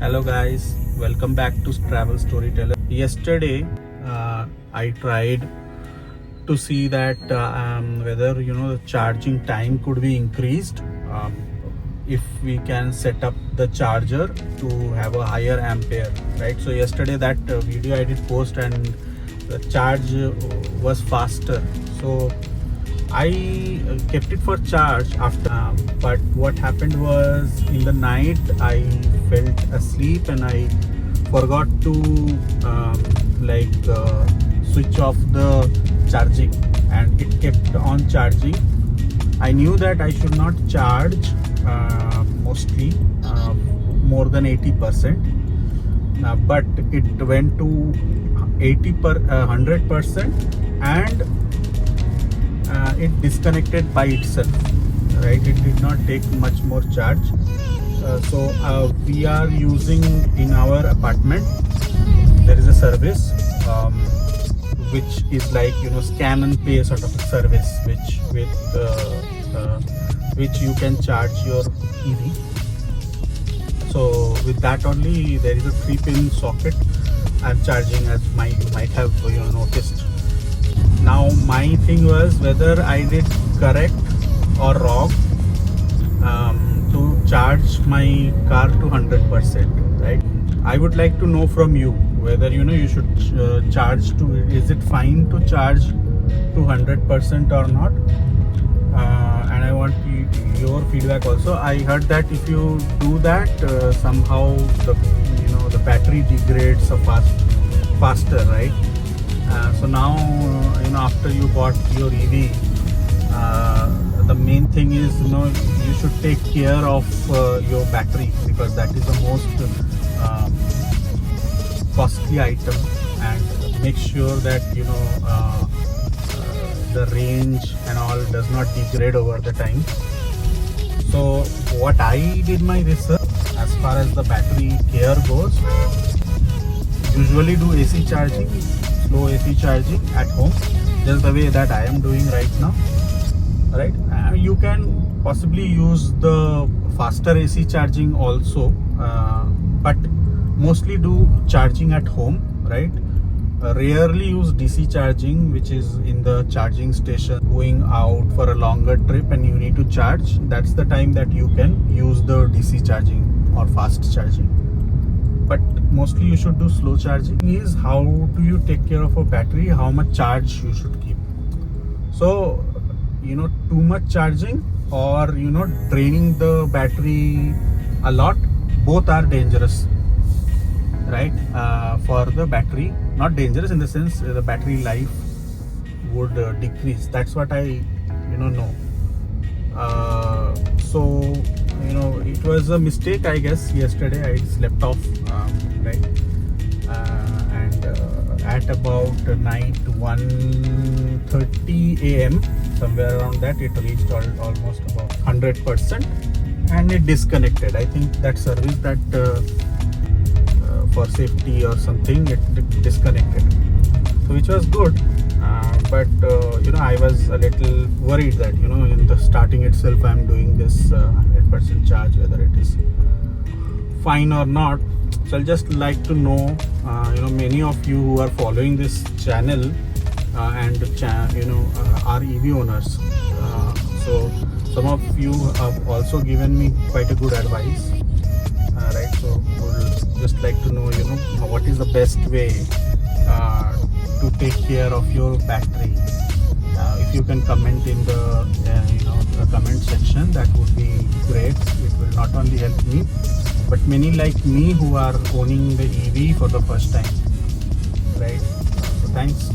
Hello guys, welcome back to Travel Storyteller. Yesterday I tried to see that whether the charging time could be increased if we can set up the charger to have a higher ampere, right? So yesterday that video I did post and the charge was faster, so I kept it for charge after, but what happened was in the night I felt asleep and I forgot to switch off the charging, and it kept on charging. I knew that I should not charge mostly more than 80%, but it went to 100%, and it disconnected by itself, right? It did not take much more charge. So we are using in our apartment, there is a service which is like scan and pay sort of a service, which you can charge your EV. So with that only, there is a 3-pin socket I'm charging, as you might have noticed. Now my thing was whether I did correct or wrong to charge my car to 100%, right? I would like to know from you whether you should charge to, is it fine to charge to 100% or not? And I want your feedback also. I heard that if you do that, somehow the battery degrades faster, right? So now after you bought your EV, the main thing is you should take care of your battery, because that is the most costly item, and make sure that the range and all does not degrade over the time. So what I did my research as far as the battery care goes, usually do AC charging, slow AC charging at home, just the way that I am doing right now, right? You can possibly use the faster AC charging also, but mostly do charging at home, right? Rarely use DC charging, which is in the charging station, going out for a longer trip and you need to charge. That's the time that you can use the DC charging or fast charging. But mostly you should do slow charging. Is how do you take care of a battery, how much charge you should keep. So too much charging or draining the battery a lot, both are dangerous, right? For the battery, not dangerous in the sense the battery life would decrease. That's what I know. So it was a mistake, I guess. Yesterday I slept off, right? And at about night 1:30 a.m, somewhere around that, it reached almost about 100%, and it disconnected. I think that service that for safety or something, it disconnected, so which was good. But I was a little worried that in the starting itself I'm doing this 100% charge, whether it is fine or not. So I'll just like to know, many of you who are following this channel and are EV owners, so some of you have also given me quite a good advice, right? So would just like to know what is the best way to take care of your battery. If you can comment in the the comment section, that would be great. It will not only help me, but many like me who are owning the EV for the first time, right? So thanks.